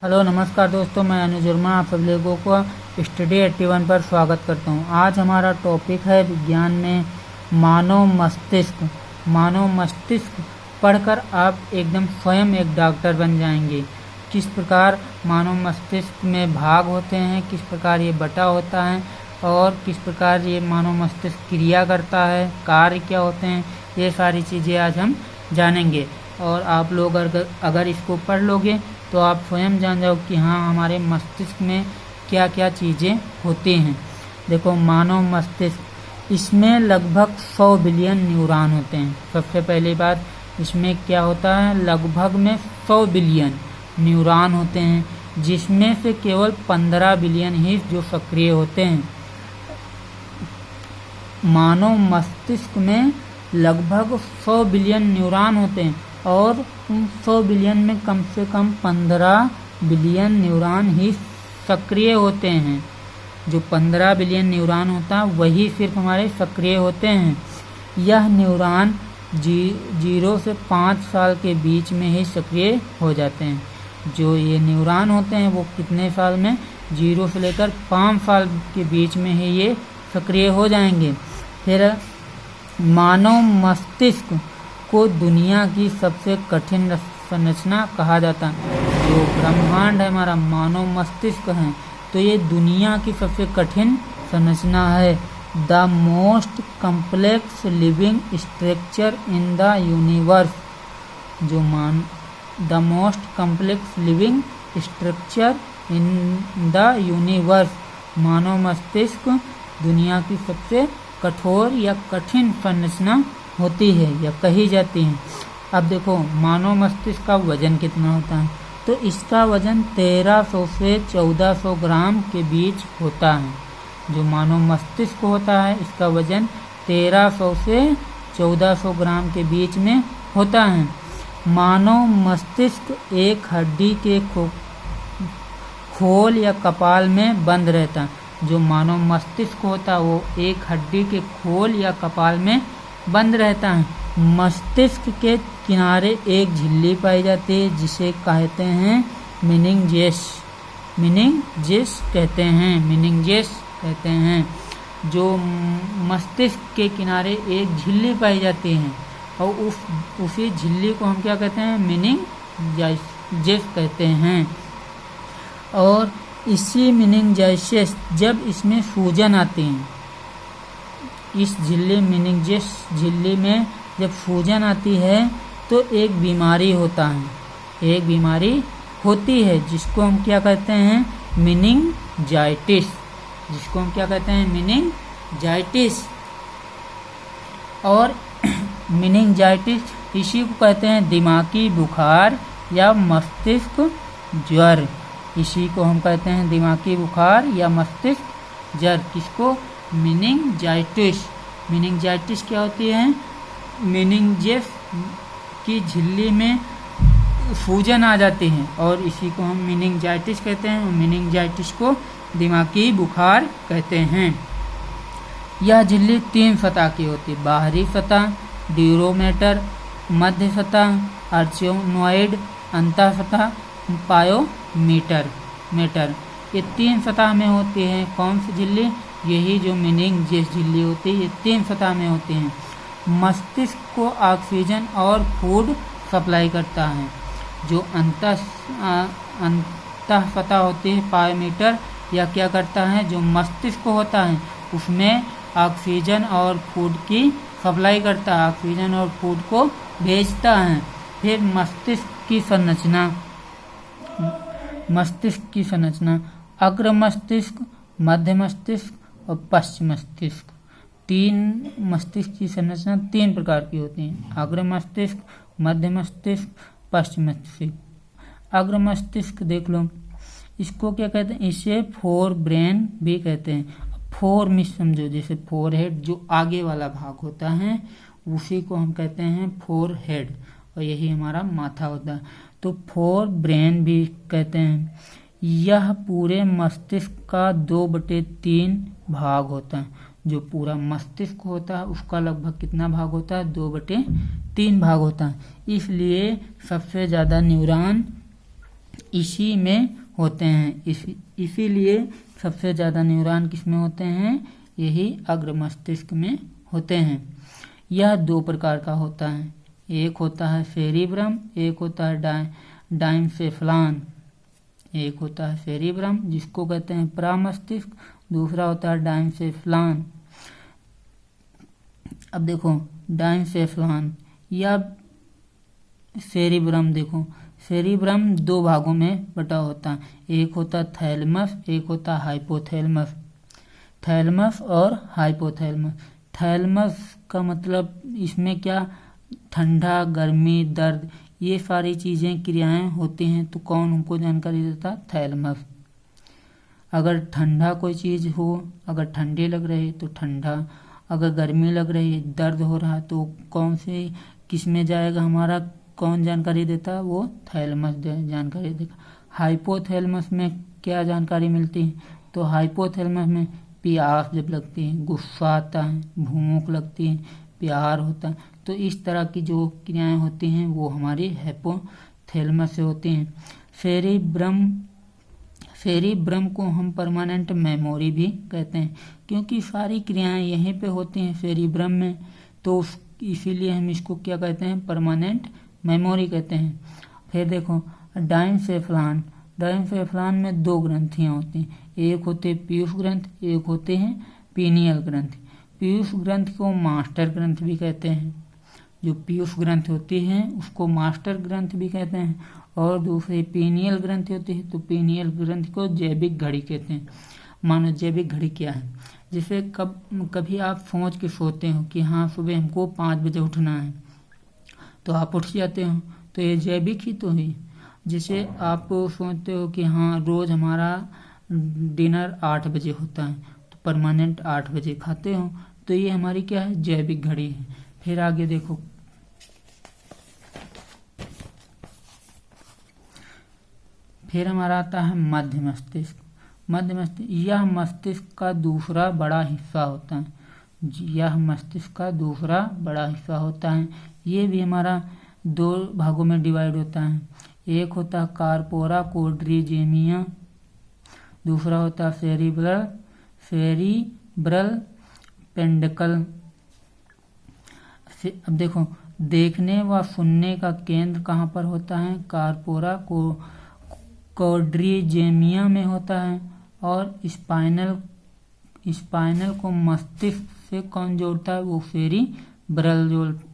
Hello नमस्कार दोस्तों, मैं अनुज वर्मा आप सब लोगों को स्टडी 81 पर स्वागत करता हूं। आज हमारा टॉपिक है विज्ञान में मानव मस्तिष्क। मानव मस्तिष्क पढ़कर आप एकदम स्वयं एक डॉक्टर बन जाएंगे। किस प्रकार मानव मस्तिष्क में भाग होते हैं, किस प्रकार ये बटा होता है और किस प्रकार ये मानव मस्तिष्क क्रिया करता है, कार्य क्या होते हैं, ये सारी चीज़ें आज हम जानेंगे। और आप लोग अगर इसको पढ़ लोगे तो आप स्वयं जान जाओ कि हाँ, हमारे मस्तिष्क में क्या क्या चीज़ें होती हैं। देखो, मानव मस्तिष्क, इसमें लगभग 100 बिलियन न्यूरॉन होते हैं। सबसे पहली बात, इसमें क्या होता है, लगभग में 100 बिलियन न्यूरॉन होते हैं, जिसमें से केवल 15 बिलियन ही जो सक्रिय होते हैं। मानव मस्तिष्क में लगभग 100 बिलियन न्यूरॉन होते हैं और उन 100 बिलियन में कम से कम 15 बिलियन न्यूरॉन ही सक्रिय होते हैं। जो 15 बिलियन न्यूरॉन होता है वही सिर्फ हमारे सक्रिय होते हैं। यह न्यूरॉन 0 से 5 साल के बीच में ही सक्रिय हो जाते हैं। जो ये न्यूरॉन होते हैं वो कितने साल में, 0 से लेकर 5 साल के बीच में ही ये सक्रिय हो जाएंगे। फिर मानव मस्तिष्क को दुनिया की सबसे कठिन संरचना कहा जाता है। जो ब्रह्मांड है हमारा, मानव मस्तिष्क है, तो ये दुनिया की सबसे कठिन संरचना है। The most complex living structure in the universe. The most complex living structure in the universe, मानव मस्तिष्क दुनिया की सबसे कठोर या कठिन संरचना होती है या कही जाती है। अब देखो, मानव मस्तिष्क का वजन कितना होता है, तो इसका वजन 1300 से 1400 ग्राम के बीच होता है। जो मानव मस्तिष्क होता है इसका वजन 1300 से 1400 ग्राम के बीच में होता है। मानव मस्तिष्क एक हड्डी के खोल या कपाल में बंद रहता है। जो मानव मस्तिष्क होता है वो एक हड्डी के खोल या कपाल में बंद रहता है। मस्तिष्क के किनारे एक झिल्ली पाई जाती है जिसे कहते हैं मेनिंजेस। मेनिंजेस कहते हैं। जो मस्तिष्क के किनारे एक झिल्ली पाई जाती है और उसी झिल्ली को हम क्या कहते हैं, मेनिंजेस कहते हैं। और इसी मेनिंजेस, जब इसमें सूजन आती है, इस मेनिंजेस झिल्ली में जब सूजन आती है तो एक बीमारी होती है जिसको हम क्या कहते हैं, मेनिंजाइटिस। और मेनिंजाइटिस इसी को कहते हैं दिमागी बुखार या मस्तिष्क ज्वर। इसी को हम कहते हैं दिमागी बुखार या मस्तिष्क ज्वर। किसको, मेनिंजाइटिस। मेनिंजाइटिस क्या होती है, मेनिंजेस की झिल्ली में सूजन आ जाती है और इसी को हम मेनिंजाइटिस कहते हैं। मेनिंजाइटिस को दिमागी बुखार कहते हैं। यह झिल्ली 3 सतह की होती है, बाहरी सतह, ड्यूरोमेटर, मध्य सतह, आर्चिनोइड, अंतः सतह, पायोमीटर। ये 3 सतह में होती है। कौन सी झिल्ली, यही जो मेनिंजेस झिल्ली होती है, ये 3 सतह में होती हैं। मस्तिष्क को ऑक्सीजन और फूड सप्लाई करता है। जो अंतः सतह होती है, पायोमीटर, या क्या करता है, जो मस्तिष्क होता है उसमें ऑक्सीजन और फूड की सप्लाई करता है, ऑक्सीजन और फूड को भेजता है। फिर मस्तिष्क की संरचना, अग्र मस्तिष्क, मध्य मस्तिष्क और पश्च मस्तिष्क। 3 मस्तिष्क की संरचना 3 प्रकार की होती है, अग्र मस्तिष्क, मध्य मस्तिष्क, पश्च मस्तिष्क। अग्र मस्तिष्क देख लो, इसको क्या कहते हैं, इसे फोर ब्रेन भी कहते हैं। फोर में समझो, जैसे फोर हेड जो आगे वाला भाग होता है उसी को हम कहते हैं फोर हेड, और यही हमारा माथा होता है, तो फोर ब्रेन भी कहते हैं। यह पूरे मस्तिष्क का 2/3 भाग होता है। जो पूरा मस्तिष्क होता है उसका लगभग कितना भाग होता है, 2/3 भाग होता है। इसलिए सबसे ज़्यादा न्यूरॉन इसी में होते हैं। इसीलिए सबसे ज़्यादा न्यूरॉन किस में होते हैं, यही अग्र मस्तिष्क में होते हैं। यह दो प्रकार का होता है, एक होता है सेरिब्रम, एक होता है डाइनसेफलान। एक होता है सेरिब्रम जिसको कहते हैं प्रामस्तिष्क, दूसरा होता है डाइनसेफलान। अब देखो डाइनसेफलान या सेरिब्रम, देखो सेरिब्रम दो भागों में बटा होता है, एक होता है थैलेमस, एक होता है हाइपोथैलेमस। थैलेमस और हाइपोथैलेमस। थैलेमस का मतलब इसमें क्या, ठंडा, गर्मी, दर्द, ये सारी चीज़ें क्रियाएं होती हैं, तो कौन हमको जानकारी देता, थैलेमस। अगर ठंडा कोई चीज़ हो, अगर ठंडी लग रही है तो ठंडा, अगर गर्मी लग रही है, दर्द हो रहा है, तो कौन से किस में जाएगा हमारा, कौन जानकारी देता, वो थैलेमस जानकारी देगा। हाइपोथैलेमस में क्या जानकारी मिलती है, तो हाइपोथैलेमस में प्यास जब लगती है, गुस्सा आता है, भूख लगती है, प्यार होता है, तो इस तरह की जो क्रियाएं होती हैं वो हमारी हाइपोथैलेमस से होती हैं। सेरिब्रम को हम परमानेंट मेमोरी भी कहते हैं, क्योंकि सारी क्रियाएं यहीं पे होती हैं सेरिब्रम में, तो इसीलिए हम इसको क्या कहते हैं, परमानेंट मेमोरी कहते हैं। फिर देखो डाइनसेफलान। डाइनसेफलान में दो ग्रंथियां होती हैं, एक होते पीयूष ग्रंथ, एक होते हैं पीनियल ग्रंथ। पीयूष ग्रंथ को मास्टर ग्रंथ भी कहते हैं, जो पीयूष ग्रंथ होती है उसको मास्टर ग्रंथ भी कहते हैं, और दूसरी पीनियल ग्रंथ होती है तो पीनियल ग्रंथ को जैविक घड़ी कहते हैं। मानो जैविक घड़ी क्या है, जैसे कभी आप सोच के सोते हो कि हाँ सुबह हमको 5 बजे उठना है, तो आप उठ जाते हो, तो ये जैविक ही तो है। जैसे आप सोचते हो कि हाँ रोज हमारा डिनर 8 बजे होता है, तो परमानेंट 8 बजे खाते हो, तो ये हमारी क्या है, जैविक घड़ी है। फिर आगे देखो, फिर हमारा आता है मध्य मस्तिष्क। मध्य मस्तिष्क यह मस्तिष्क का दूसरा बड़ा हिस्सा होता है, यह मस्तिष्क का दूसरा बड़ा हिस्सा होता है। ये भी हमारा दो भागों में डिवाइड होता है, एक होता है कार्पोरा कोड्रीजेमिया, दूसरा होता है सेरिब्रल पेंडिकल। अब देखो देखने व सुनने का केंद्र कहाँ पर होता है, कार्पोरा कोड्रीजेमिया में होता है, और स्पाइनल को मस्तिष्क से कौन जोड़ता है, वो सेरिब्रल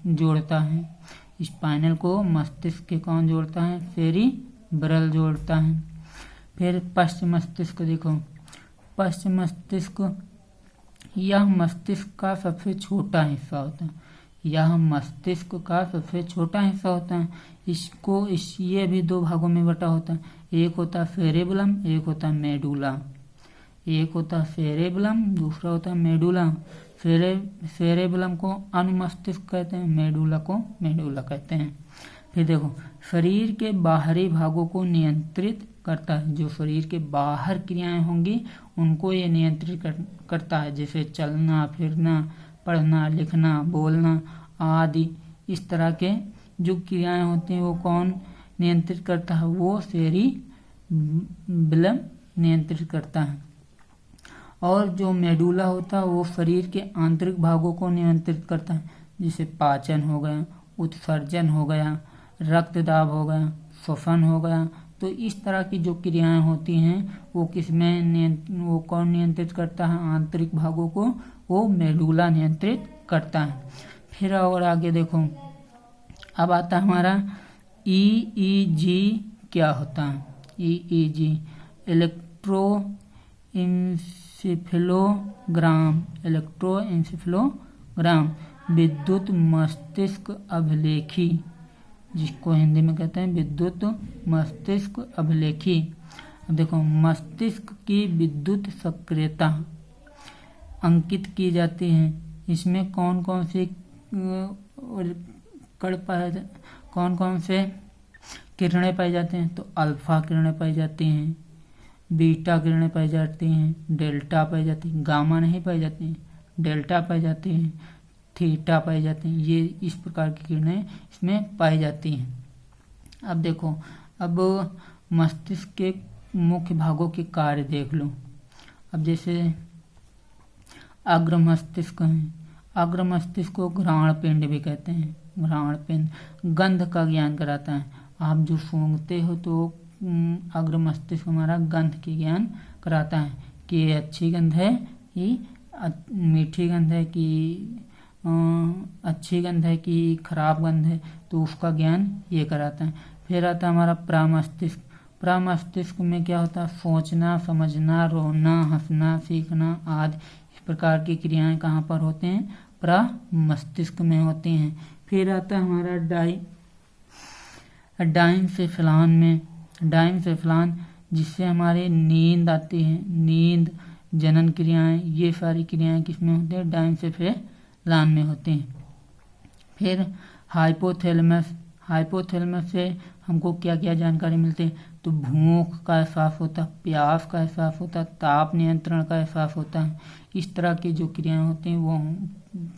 जोड़ता है। स्पाइनल को मस्तिष्क के कौन जोड़ता है, सेरिब्रल जोड़ता है। फिर पश्च मस्तिष्क, देखो पश्च मस्तिष्क यह मस्तिष्क का सबसे छोटा हिस्सा होता है, यह मस्तिष्क का सबसे छोटा हिस्सा होता है। ये भी दो भागों में बटा होता है, एक होता है सेरेबलम, एक होता है मेडुला। एक होता है सेरेबलम, दूसरा होता है मेडुला। सेरेबलम को अनुमस्तिष्क कहते हैं, मेडुला को मेडुला कहते हैं। फिर देखो शरीर के बाहरी भागों को नियंत्रित करता है, जो शरीर के बाहर क्रियाएं होंगी उनको ये नियंत्रित करता है, जैसे चलना फिरना, पढ़ना लिखना, बोलना आदि। इस तरह के जो क्रियाएं होती हैं वो कौन नियंत्रित करता है, वो सेरिबेलम नियंत्रित करता है। और जो मेडुला होता है वो शरीर के आंतरिक भागों को नियंत्रित करता है, जैसे पाचन हो गया, उत्सर्जन हो गया, रक्तदाब हो गया, श्वसन हो गया। तो इस तरह की जो क्रियाएं होती हैं वो वो कौन नियंत्रित करता है, आंतरिक भागों को वो मेडुला नियंत्रित करता है। फिर और आगे देखो, अब आता है हमारा EEG क्या होता है। EEG इलेक्ट्रोएन्सेफेलोग्राम विद्युत मस्तिष्क अभिलेखी, जिसको हिंदी में कहते हैं विद्युत मस्तिष्क अभिलेखी। देखो मस्तिष्क की विद्युत सक्रियता अंकित की जाती है, इसमें कौन कौन से किरणें पाई जाती हैं, तो अल्फा किरणें पाई जाती हैं, बीटा किरणें पाई जाती हैं, डेल्टा पाई जाती हैं, गामा नहीं पाई जाती हैं, डेल्टा पाई जाती हैं, थीटा पाई जाती हैं। ये इस प्रकार की किरणें इसमें पाई जाती हैं। अब देखो, अब मस्तिष्क के मुख्य भागों के कार्य देख लो। अब जैसे अग्र मस्तिष्क है, अग्र मस्तिष्क को घ्राण पिंड भी कहते हैं। घ्राण पिंड गंध का ज्ञान कराता है। आप जो सूंघते हो तो अग्र मस्तिष्क हमारा गंध की ज्ञान कराता है कि ये अच्छी गंध है, ये मीठी गंध है कि अच्छी गंध है कि खराब गंध है, तो उसका ज्ञान ये कराता है। फिर आता है हमारा प्रामस्तिष्क। प्रामस्तिष्क में क्या होता है? सोचना, समझना, रोना, हंसना, सीखना आदि इस प्रकार की क्रियाएं कहाँ पर होते हैं? प्रामस्तिष्क में होती हैं। फिर आता है हमारा डाइनसेफेलान में। डाइनसेफेलान जिससे हमारे नींद आती है, नींद, जनन क्रियाएं, ये सारी क्रियाएं किसमें होती है? डाइनसेफेलान में होती हैं। फिर हाइपोथैलेमस। हाइपोथैलेमस से हमको क्या क्या जानकारी मिलती है? तो भूख का एहसास होता है, प्यास का एहसास होता है, ताप नियंत्रण का एहसास होता है। इस तरह की जो क्रियाएं होती हैं वो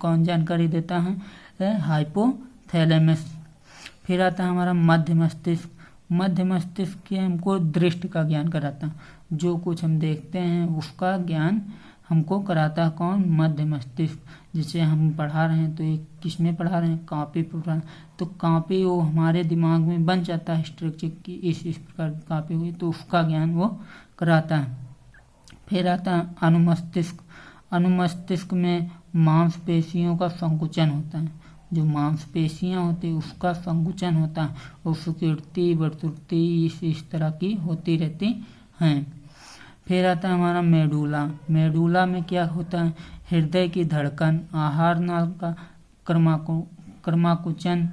कौन जानकारी देता है? हाइपोथैलेमस। फिर आता है हमारा मध्य मस्तिष्क। मध्य मस्तिष्क के हमको दृष्टि का ज्ञान कराता है। जो कुछ हम देखते हैं उसका ज्ञान हमको कराता है कौन? मध्य मस्तिष्क। जिसे हम पढ़ा रहे हैं तो ये किस में पढ़ा रहे हैं? कॉपी पर पढ़ा, तो कॉपी वो हमारे दिमाग में बन जाता है स्ट्रक्चर की, इस प्रकार की कॉपी हुई, तो उसका ज्ञान वो कराता है। फिर आता है अनुमस्तिष्क। अनुमस्तिष्क में मांसपेशियों का संकुचन होता है। जो मांसपेशियां होती है उसका संकुचन होता है और सुकृति, वर्तुर्ति इस तरह की होती रहती हैं। फिर आता है हमारा मेडुला। मेडुला में क्या होता है? हृदय की धड़कन, आहार नाल का क्रमाकुचन,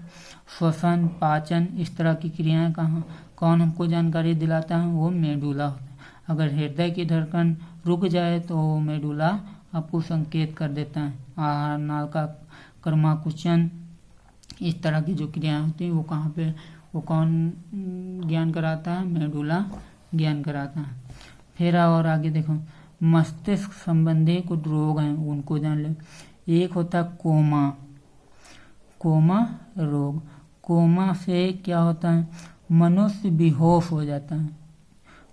श्वसन, पाचन, इस तरह की क्रियाएं कौन हमको जानकारी दिलाता है? वो मेडुला होता है। अगर हृदय की धड़कन रुक जाए तो मेडुला आपको संकेत कर देता है। आहार नाल का क्रमाकुचन, इस तरह की जो क्रियाएं होती हैं वो कहाँ पे, वो कौन ज्ञान कराता है? मेडुला ज्ञान कराता है। फिर और आगे देखो, मस्तिष्क संबंधी कुछ रोग हैं उनको जान ले। एक होता है कोमा। कोमा रोग। कोमा से क्या होता है? मनुष्य बेहोश हो जाता है।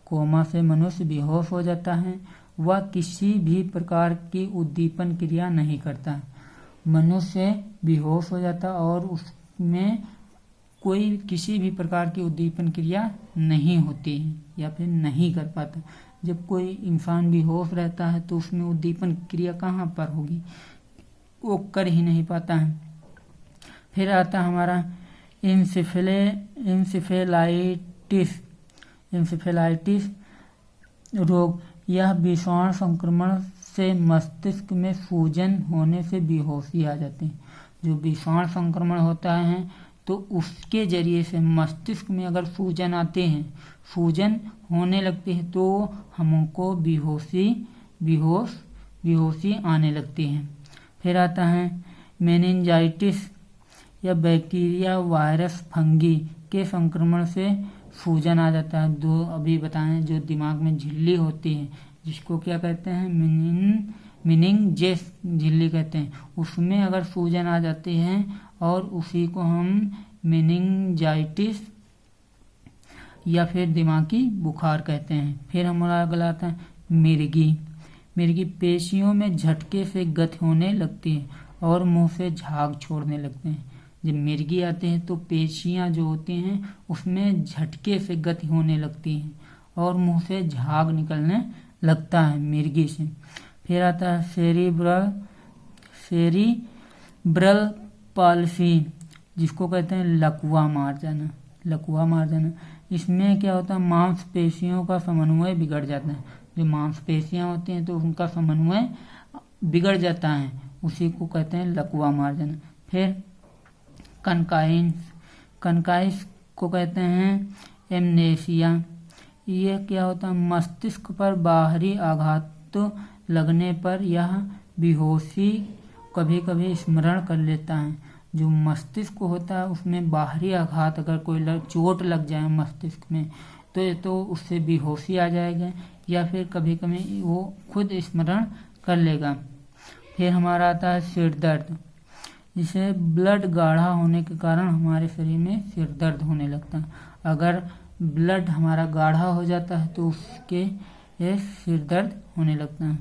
कोमा से मनुष्य बेहोश हो जाता है। वह किसी भी प्रकार की उद्दीपन क्रिया नहीं करता। मनुष्य बेहोश हो जाता और उसमें कोई किसी भी प्रकार की उद्दीपन क्रिया नहीं होती है या फिर नहीं कर पाता। जब कोई इंसान बेहोश रहता है तो उसमें उद्दीपन क्रिया कहाँ पर होगी? वो कर ही नहीं पाता है। फिर आता हमारा इंसेफेलाइटिस रोग। यह विषाणु संक्रमण से मस्तिष्क में सूजन होने से बेहोशी आ जाती है। जो विषाणु संक्रमण होता है तो उसके जरिए से मस्तिष्क में अगर सूजन आते हैं, सूजन होने लगती है तो हमको बेहोशी आने लगती है। फिर आता है मेनिंजाइटिस या बैक्टीरिया, वायरस, फंगी के संक्रमण से सूजन आ जाता है। दो अभी बताएं, जो दिमाग में झिल्ली होती है जिसको क्या कहते हैं? मेनिंजेस झिल्ली कहते हैं। उसमें अगर सूजन आ जाती है और उसी को हम मेनिंजाइटिस या फिर दिमागी बुखार कहते हैं। फिर हमारा अगला आता है मिर्गी। मिर्गी पेशियों में झटके से गति होने लगती है और मुंह से झाग छोड़ने लगते हैं। जब मिर्गी आते हैं तो पेशियां जो होती हैं उसमें झटके से गति होने लगती है और मुंह से झाग निकलने लगता है मिर्गी से। फिर आता है सेरिब्रल पाल्सी, जिसको कहते हैं लकवा मार जाना। लकवा मार जाना, इसमें क्या होता है? मांसपेशियों का समन्वय बिगड़ जाता है। जो मांसपेशियां होती हैं तो उनका समन्वय बिगड़ जाता है, उसी को कहते हैं लकवा मार जाना। फिर कनकाइस को कहते हैं एमनेसिया। यह क्या होता है? मस्तिष्क पर बाहरी आघात लगने पर यह बेहोशी कभी कभी स्मरण कर लेता है। जो मस्तिष्क होता है उसमें बाहरी आघात, अगर कोई चोट लग जाए मस्तिष्क में तो उससे बेहोशी आ जाएगा या फिर कभी कभी वो खुद स्मरण कर लेगा। फिर हमारा आता है सिर दर्द। जिसे ब्लड गाढ़ा होने के कारण हमारे शरीर में सिर दर्द होने लगता है। अगर ब्लड हमारा गाढ़ा हो जाता है तो उसके सिर दर्द होने लगता है।